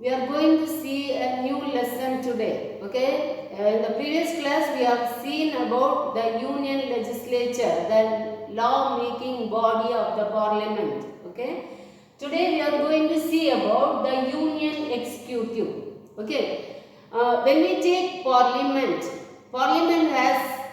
We are going to see a new lesson today. Okay. In the previous class, we have seen about the Union Legislature, the law-making body of the Parliament. Okay. Today, we are going to see about the Union Executive. Okay. When we take Parliament, Parliament has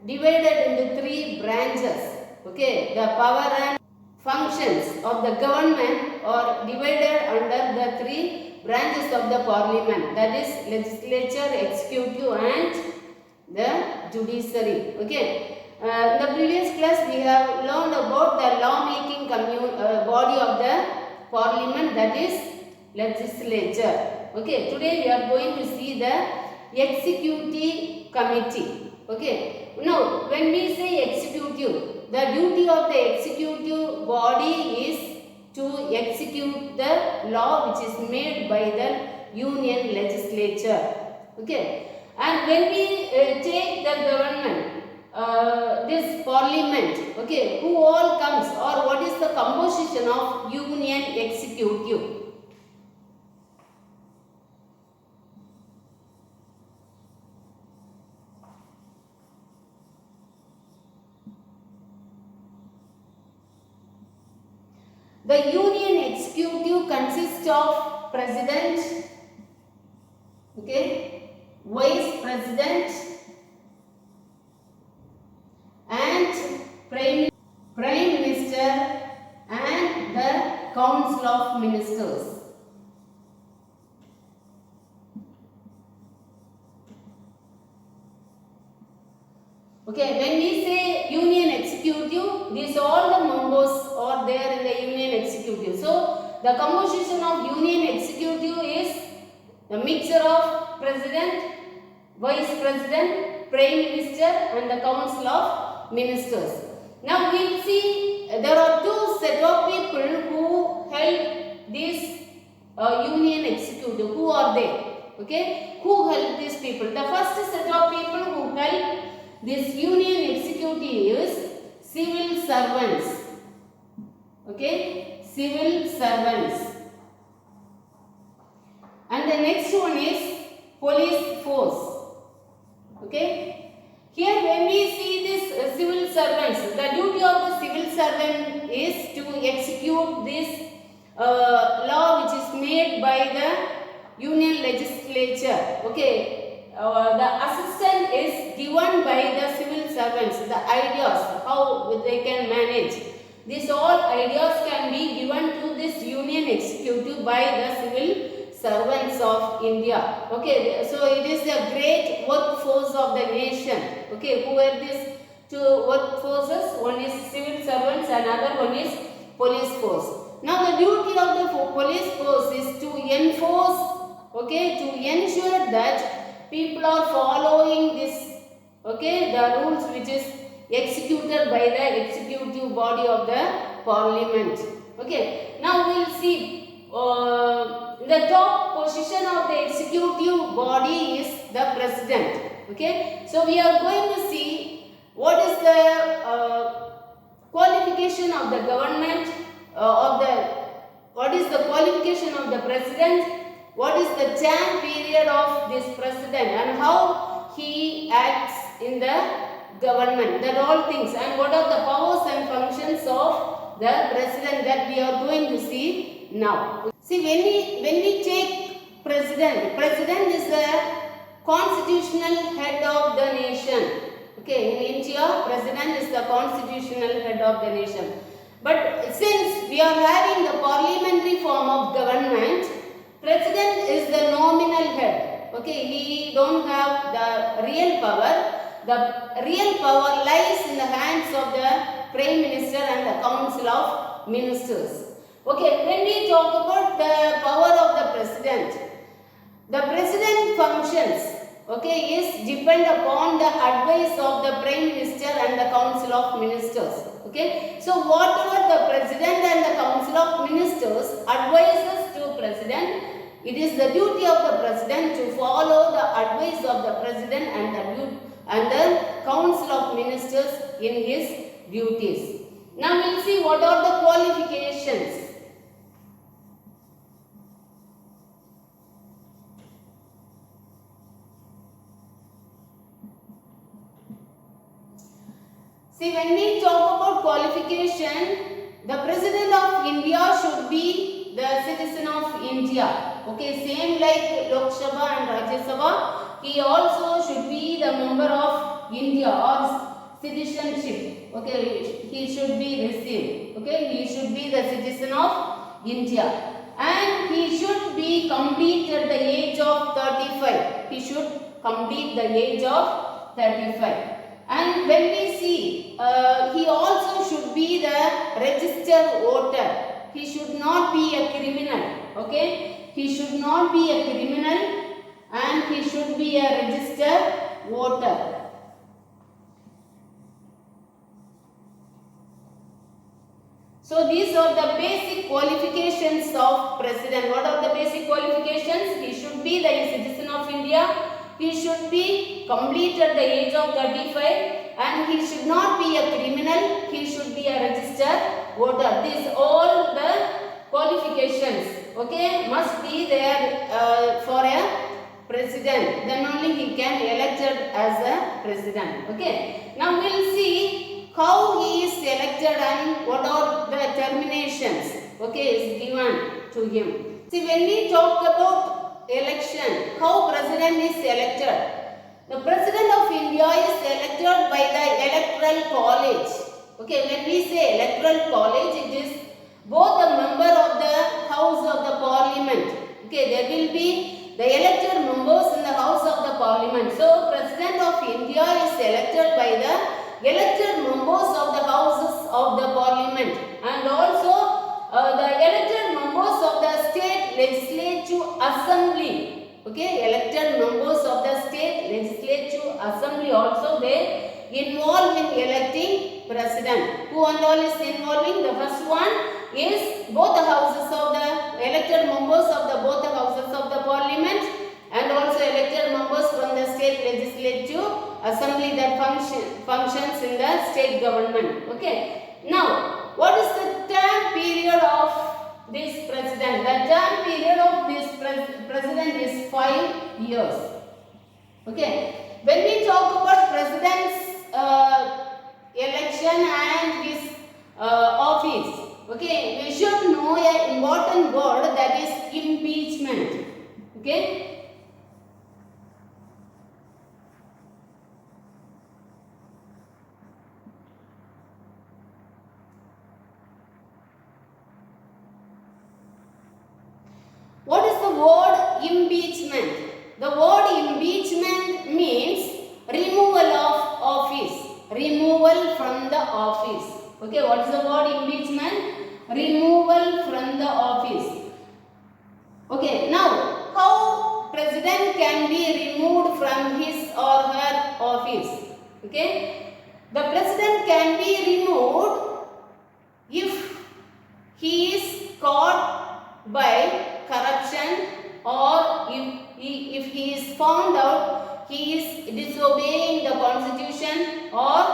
divided into three branches. Okay. The power and functions of the government are divided under the three branches of the Parliament, that is legislature, executive and the judiciary. Okay. In the previous class we have learned about the law-making body of the Parliament, that is legislature. Okay. Today we are going to see the executive committee. Okay. Now when we say executive, the duty of the executive body is to execute the law which is made by the Union Legislature. Okay. And when we take the government, this Parliament, okay, who all comes or what is the composition of Union Executive? The Union Executive consists of President, okay, Vice President and Prime Minister and the Council of Ministers. Okay, when we say Union Executive, these all the members are there in the Union Executive. So, the composition of Union Executive is the mixture of President, Vice President, Prime Minister and the Council of Ministers. Now, we will see there are two set of people who help this Union Executive. Who are they? Okay, who help these people? The first set of people who help this Union Executive is civil servants. Okay, civil servants. And the next one is police force. Okay, here when we see this civil servants, the duty of the civil servant is to execute this law which is made by the Union Legislature. Okay. The assistant is given by the civil servants, the ideas, how they can manage. These all ideas can be given to this Union Executive by the civil servants of India. Okay, so it is the great workforce of the nation. Okay, who are these two workforces? One is civil servants and another one is police force. Now the duty of the police force is to enforce, okay, to ensure that people are following this, okay, the rules which is executed by the executive body of the Parliament. Okay, now we will see the top position of the executive body is the President. Okay, so we are going to see what is the qualification of the government, what is the qualification of the President, what is the term period of this president and how he acts in the government, that all things, and what are the powers and functions of the president that we are going to see now. See, when we take president is the constitutional head of the nation. Okay, in India, president is the constitutional head of the nation. But since we are having the parliamentary form of government, President is the nominal head. Okay, he don't have the real power. The real power lies in the hands of the Prime Minister and the Council of Ministers. Okay, when we talk about the power of the President functions, okay, is depend upon the advice of the Prime Minister and the Council of Ministers. Okay, so whatever the President and the Council of Ministers advises to President, it is the duty of the President to follow the advice of the President and the Council of Ministers in his duties. Now we will see what are the qualifications. See, when we talk about qualification, the President of India should be the citizen of India. Okay, same like Lok Sabha and Rajya Sabha, he also should be the member of India or citizenship. Okay, he should be received. Okay, he should be the citizen of India, and he should be complete at the age of 35. He should complete the age of 35. And when we see, he also should be the registered voter. He should not be a criminal. Okay, he should not be a criminal, and he should be a registered voter. So these are the basic qualifications of president. What are the basic qualifications? He should be the citizen of India. He should be complete at the age of 35, and he should not be a criminal. He should be a registered voter. These all the qualifications, okay, must be there for a president. Then only he can elected as a president. Okay. Now we will see how he is elected and what are the terminations, okay, is given to him. See, when we talk about election, how president is elected? The president of India is elected by the electoral college. Okay, when we say electoral college, it is both the member of the house of the parliament. Okay, there will be the elected members in the house of the parliament. So, president of India is elected by the elected members of the houses of the parliament, and also the elected members of the state legislative assembly. Okay, elected members of the state legislative assembly also they involved in electing president. Who and all is involving? The first one is both the houses of the elected members of the both the houses of the parliament, and also elected members from the state legislative assembly that functions in the state government. Okay. Now, what is the term period of this president? The term period of this president is 5 years. Okay. When we talk about president's election and his office, okay, we should know an important word, that is impeachment. Okay. What is the word impeachment? The word impeachment means removal of office. Removal from the office. Okay, what is the word impeachment? Removal from the office. Okay, now how president can be removed from his or her office? Okay, the president can be removed if he is caught by corruption, or if he is found out he is disobeying the constitution, or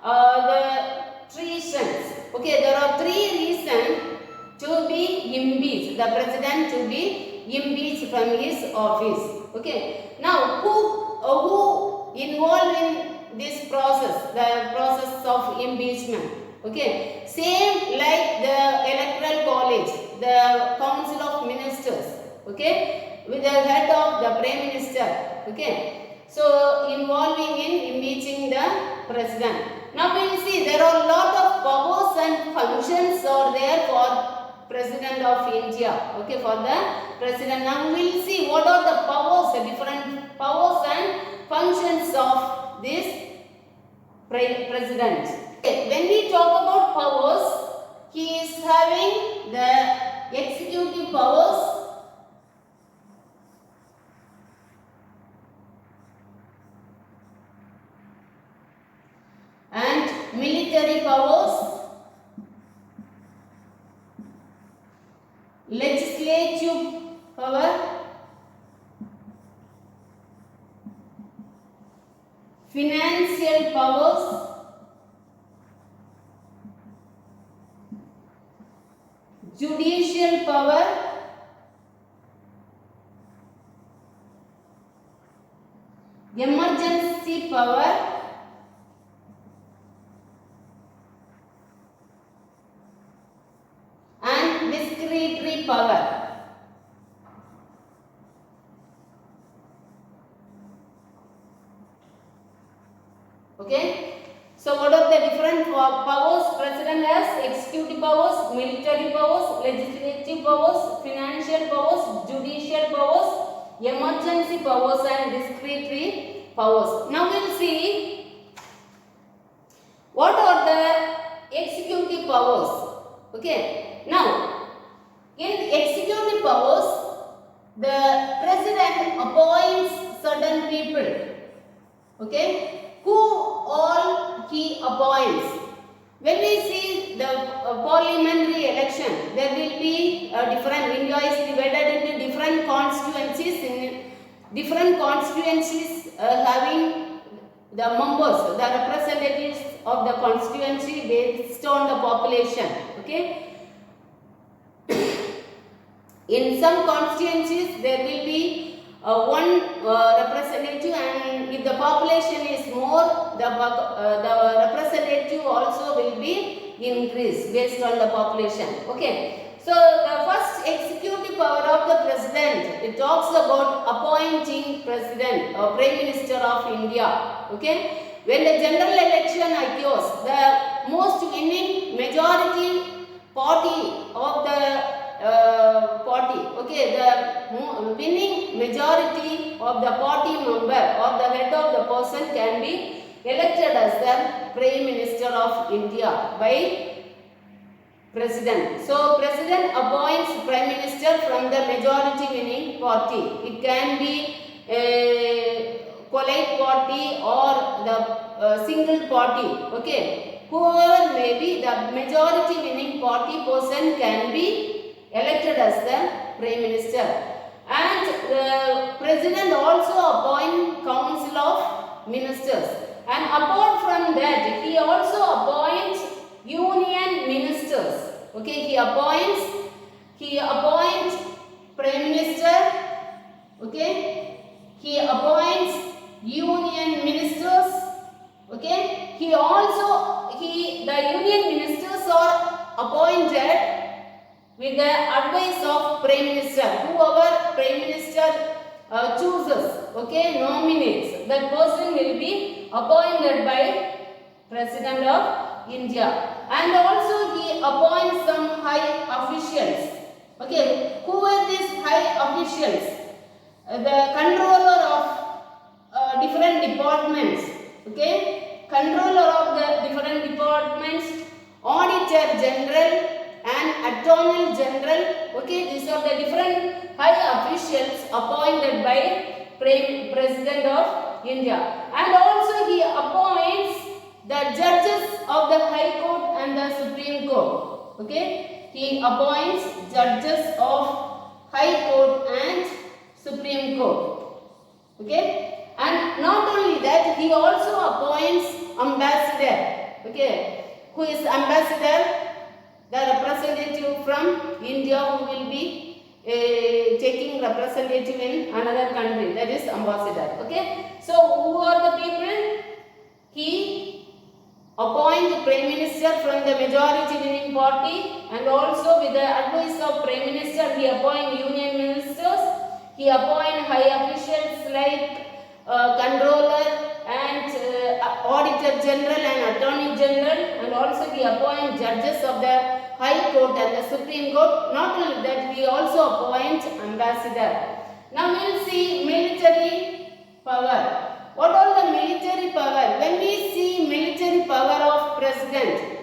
the treasons. Okay, there are 3 reasons to be impeached, the president to be impeached from his office. Okay, now who involved in this process, the process of impeachment? Okay, same like the electoral college, the council of ministers, okay, with the head of the prime minister. Okay, so involving in impeaching the president. Now we will see there are a lot of powers and functions are there for president of India. Okay, for the president. Now we will see what are the powers, the different powers and functions of this president. Okay, when we talk about powers, he is having the executive powers, and military powers, legislative power, financial powers, judicial power, emergency power, Okay. So what are the different powers president has? Executive powers, military powers, legislative powers, financial powers, judicial powers, emergency powers and discretionary powers. Now we will see what are the executive powers. Okay. Now in executive powers, the president appoints certain people. Okay. Who all he appoints? When we see the parliamentary election, there will be different. India is divided into different constituencies. In different constituencies having the members, the representatives of the constituency based on the population. Okay. In some constituencies, there will be one representative, and if the population is more, the representative also will be increased based on the population. Okay. So the first executive power of the president, it talks about appointing president or prime minister of India. Okay. When the general election occurs, the most winning majority party of the party, okay, the winning majority of the party member or the head of the person can be elected as the prime minister of India by president. So president appoints prime minister from the majority winning party. It can be a coalition party or the single party. Okay, whoever may be, the majority winning party person can be elected as the prime minister. And the president also appoints council of ministers. And apart from that, he also appoints union ministers. Okay, he appoints prime minister. Okay, he appoints union ministers. Okay, the union ministers are appointed with the advice of prime minister. Whoever prime minister chooses, okay, nominates, that person will be appointed by president of India. And also he appoints some high officials. Okay, who are these high officials? The controller of different departments. Okay, controller of the different departments, auditor general and attorney general. Okay, these are the different high officials appointed by president of India. And also he appoints the judges of the High Court and the Supreme Court. Okay, he appoints judges of High Court and Supreme Court. Okay, and not only that, he also appoints ambassador. Okay, who is ambassador? The representative from India who will be taking representative in another country, that is ambassador. Okay, so who are the people? He appoints prime minister from the majority winning party, and also with the advice of prime minister he appoints union ministers. He appoints high officials like controller and auditor general and attorney general, and also he appoints judges of the High Court and the Supreme Court. Not only that, he also appoints ambassador. Now we will see military power. What are the military power? When we see military power of president,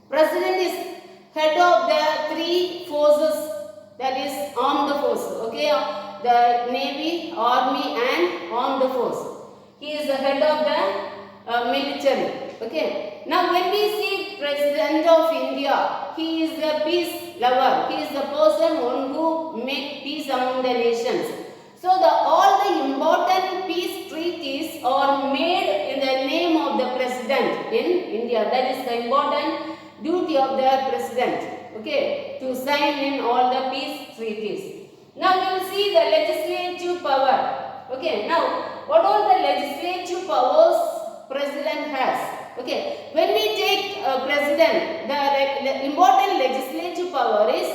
president is head of the three forces, that is armed force. Okay, the navy, army and armed force. He is the head of the military. Okay. Now when we see president of India, he is the peace lover. He is the person who make peace among the nations. So all the important peace treaties are made in the name of the president in India. That is the important duty of the president. Okay, to sign in all the peace treaties. Now we will see the legislative power. Okay, now what all the legislative powers president has? Okay, when we take president, the important legislative power is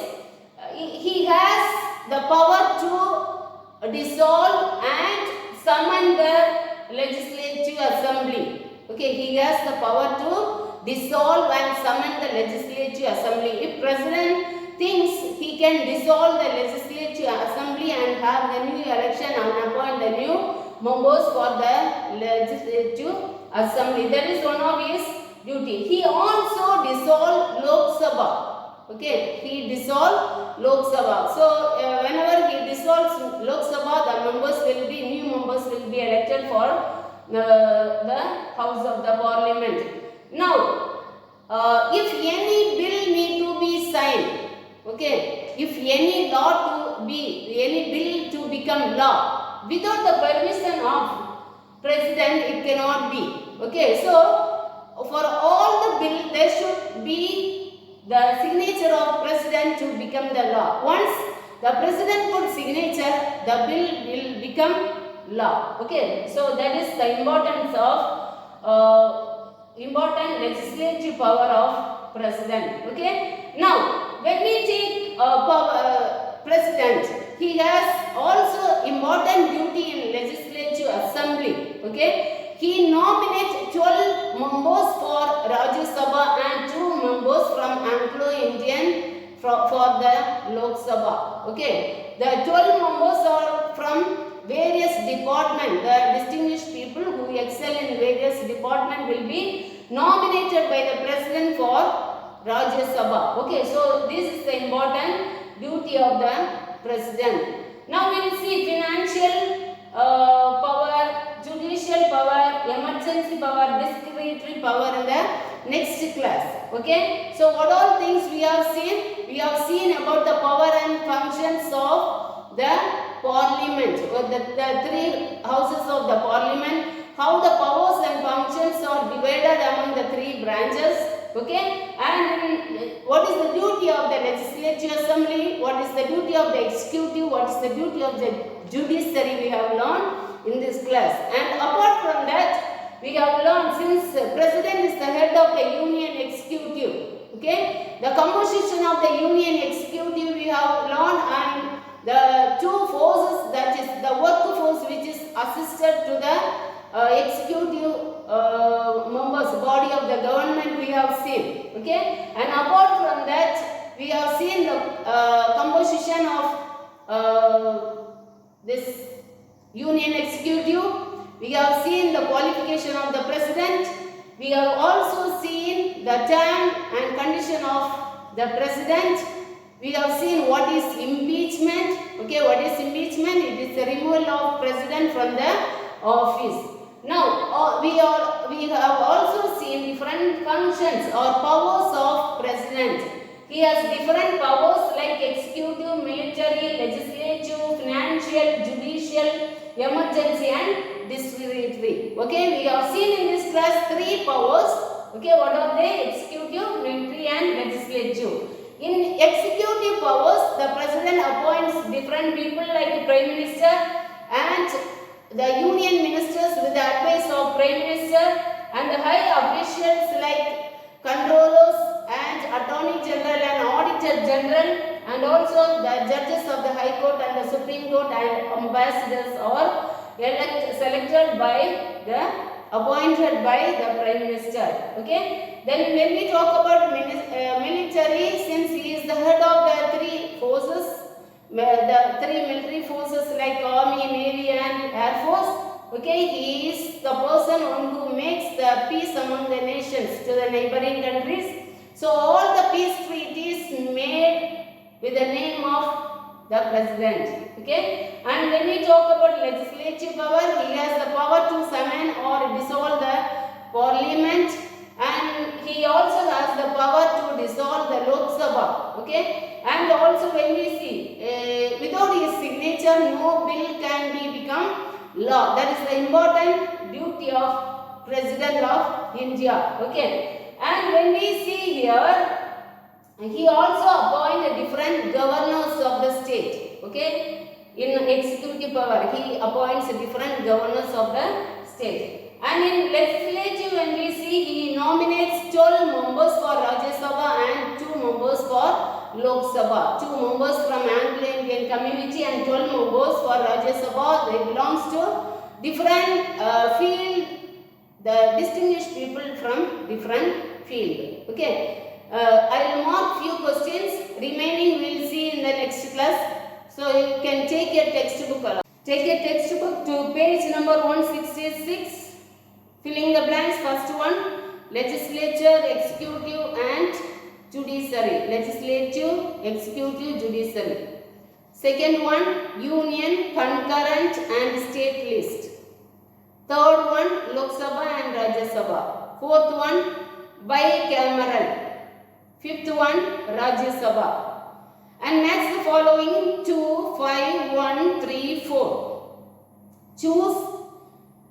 he has the power to dissolve and summon the legislative assembly. Okay, he has the power to dissolve and summon the legislative assembly. If president thinks he can dissolve the legislative assembly and have the new election and appoint the new members for the legislative assembly, that is one of his duty. He also dissolved Lok Sabha. Okay, he dissolved Lok Sabha. So, whenever he dissolves Lok Sabha, the new members will be elected for the House of the Parliament. Now, if any bill need to be signed, okay, if any bill to become law, without the permission of President, it cannot be. Okay, so for all the bill, there should be the signature of President to become the law. Once the President puts signature, the bill will become law. Okay, so that is the importance of important legislative power of President. Okay, now when we take President, he has also important duty in legislative assembly. Okay, he nominates 12 members for Rajya Sabha and 2 members from Anglo-Indian for the Lok Sabha. Okay, the 12 members are from various departments. The distinguished people who excel in various departments will be nominated by the President for Rajya Sabha. Okay, so this is the important duty of the President. Now we will see financial power, judicial power, emergency power, discretionary power in the next class. Okay, so what all things we have seen? We have seen about the power and functions of the Parliament, or the 3 houses of the Parliament, how the powers and functions are divided among the 3 branches. Okay, and what is the duty of the legislative assembly, what is the duty of the executive, what is the duty of the judiciary, we have learned in this class. And apart from that, we have learned, since President is the head of the Union Executive, okay, the composition of the Union Executive we have learned, and the 2 forces, that is the work force which is assisted to the executive members, body of the government, we have seen. Okay, and apart from that, we have seen the composition of this Union Executive. We have seen the qualification of the President. We have also seen the term and condition of the President. We have seen what is impeachment. Okay, what is impeachment? It is the removal of President from the office. Now, we have also seen different functions or powers of President. He has different powers like executive, military, legislative, financial, judicial, emergency and discretionary. Okay, we have seen in this class 3 powers. Okay, what are they? Executive, military and legislative. In executive powers, the President appoints different people like the Prime Minister and the union ministers with the advice of Prime Minister, and the high officials like controllers and Attorney General and Auditor General, and also the judges of the High Court and the Supreme Court and ambassadors are selected by the appointed by the Prime Minister. Okay. Then when we talk about military, since he is the head of the 3 forces, the 3 military forces like Army, Navy and Air Force. Okay, he is the person who makes the peace among the nations to the neighboring countries. So all the peace treaties made with the name of the President. Okay, and when we talk about legislative power, he has the power to summon or dissolve the Parliament, and he also has the power to dissolve the Lok Sabha. Okay, and also when we see without his signature, no bill can become law. That is the important duty of President of India. Okay, and when we see here, he also appoints different governors of the state. Okay, in executive power, he appoints different governors of the state. And in legislative, when we see, he nominates 12 members for Rajya Sabha and 2 members for Lok Sabha. 2 members from Anglo-Indian community and 12 members for Rajya Sabha. They belongs to different field the distinguished people from different field. Okay, I will mark few questions. Remaining we will see in the next class. So you can take your textbook. Take a textbook to page number 166. Filling the blanks. First one, legislature, executive and judiciary. Legislative, executive, judiciary. Second one, union, concurrent and state list. Third one, Lok Sabha and Rajya Sabha. Fourth one, bicameral. Fifth one, Rajya Sabha. And match the following 2, 5, 1, 3, 4. Choose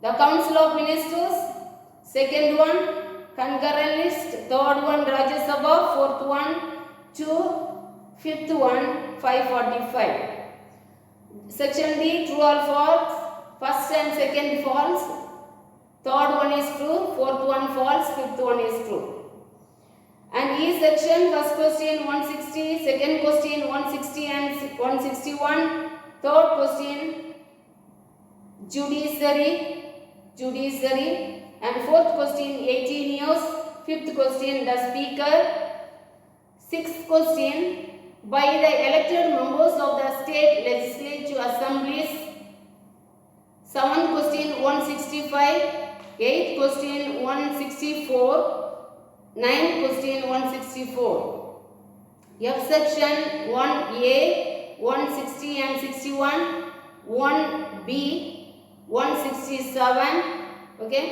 the Council of Ministers. Second one, concurrent list. Third one, Rajya Sabha. Fourth one, 2. Fifth one, 545. Section D, true or false. First and second false. Third one is true. Fourth one false. Fifth one is true. And each section, first question 160, second question 160 and 161, third question judiciary, and fourth question 18 years, fifth question the speaker, sixth question by the elected members of the state legislative assemblies, seventh question 165, eighth question 164, 9th question 164. F section 1A 160 and 61, 1B 167. Okay,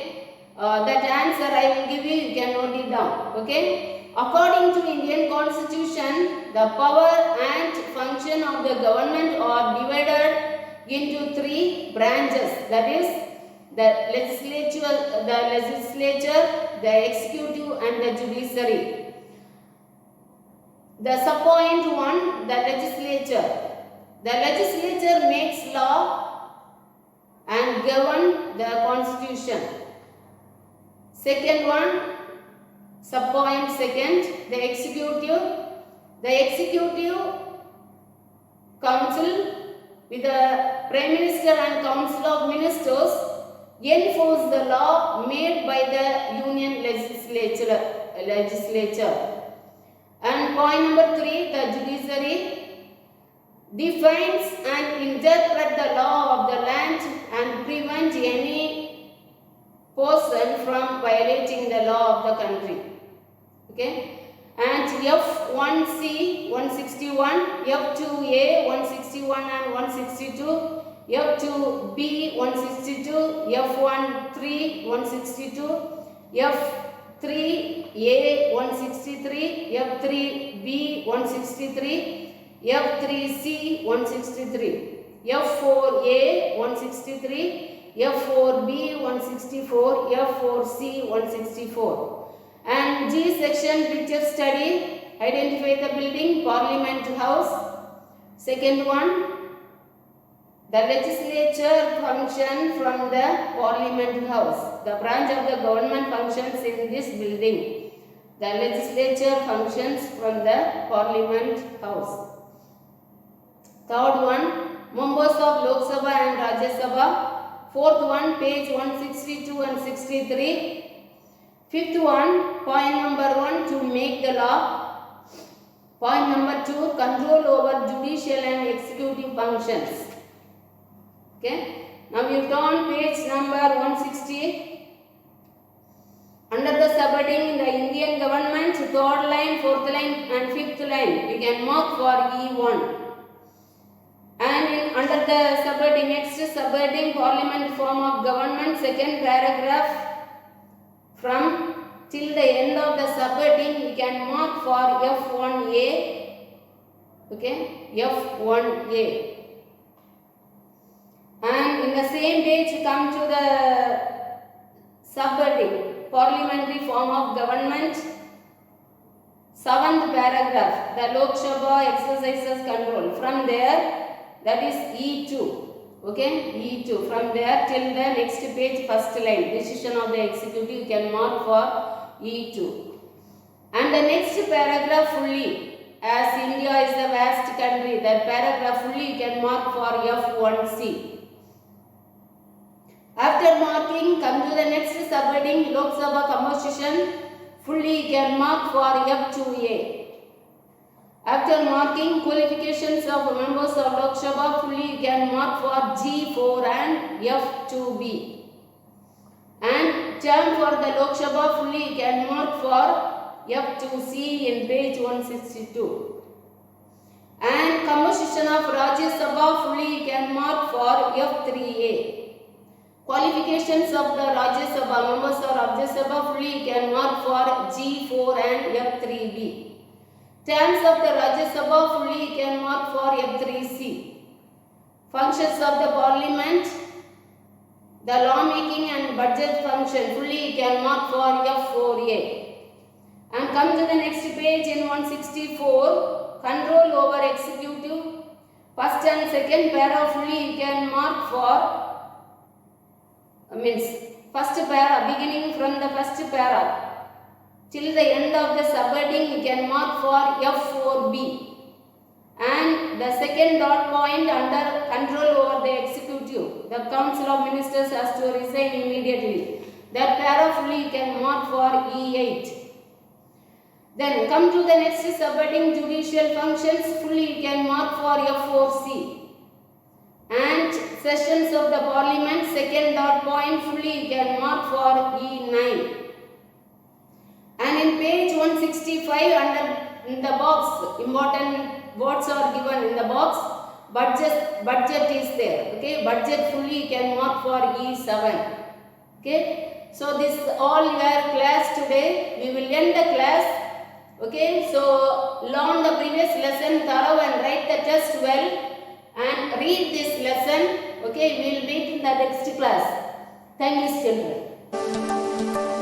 that answer I will give you. You can note it down. Okay, according to Indian Constitution, the power and function of the government are divided into three branches. That is the legislature, the executive and the judiciary. The subpoint 1, the legislature. The legislature makes law and govern the constitution. Second one, subpoint second, the executive. The executive council with the Prime Minister and Council of Ministers enforce the law made by the union legislature. And point number 3, the judiciary defines and interpret the law of the land and prevent any person from violating the law of the country. Okay, and F1C 161, F2A 161 and 162, F2B 162, F13 162, F3A 163, F3B 163, F3C 163, F4A 163, F4B 164, F4C 164. And G section picture study, identify the building, Parliament House. Second one, the legislature function from the Parliament House. The branch of the government functions in this building. The legislature functions from the Parliament House. Third one, members of Lok Sabha and Rajya Sabha. Fourth one, page 162 and 63. Fifth one, point number 1, to make the law. Point number 2, control over judicial and executive functions. Okay, now you turn page number 160. Under the subheading, the Indian government, third line, fourth line and fifth line, you can mark for E1. And under the subheading, next subheading, parliament form of government, second paragraph, from till the end of the subheading, you can mark for F1A. Okay, F1A. And in the same page, come to the subheading, parliamentary form of government, 7th paragraph, the Lok Sabha exercises control. From there, that is E2. Okay, E2. From there till the next page, first line, decision of the executive, you can mark for E2. And the next paragraph fully, as India is a vast country, that paragraph fully you can mark for F1C. After marking, come to the next subheading, Lok Sabha composition. Fully you can mark for F2A. After marking qualifications of members of Lok Sabha, fully you can mark for G4 and F2B. And term for the Lok Sabha, fully you can mark for F2C in page 162. And composition of Rajya Sabha, fully you can mark for F3A. Qualifications of the Rajya Sabha, members of Rajya Sabha, fully you can mark for G4 and F3B. Terms of the Rajya Sabha, fully you can mark for F3C. Functions of the Parliament, the law-making and budget function, fully you can mark for F4A. And come to the next page in 164, control over executive. First and second para, fully you can mark for, first para, beginning from the first para till the end of the subheading, you can mark for F4B. And the second dot point under control over the executive, the council of ministers has to resign immediately. That para, fully you can mark for E8. Then come to the next subheading, judicial functions, fully you can mark for F4C. And sessions of the parliament, second dot point, fully you can mark for E9. And in page 165, under in the box, important words are given in the box. Budget is there. Okay, budget, fully you can mark for E7. Okay, so this is all your class today. We will end the class. Okay, so learn the previous lesson thorough and write the test well and read this lesson. Okay, we will meet in the next class. Thank you, children.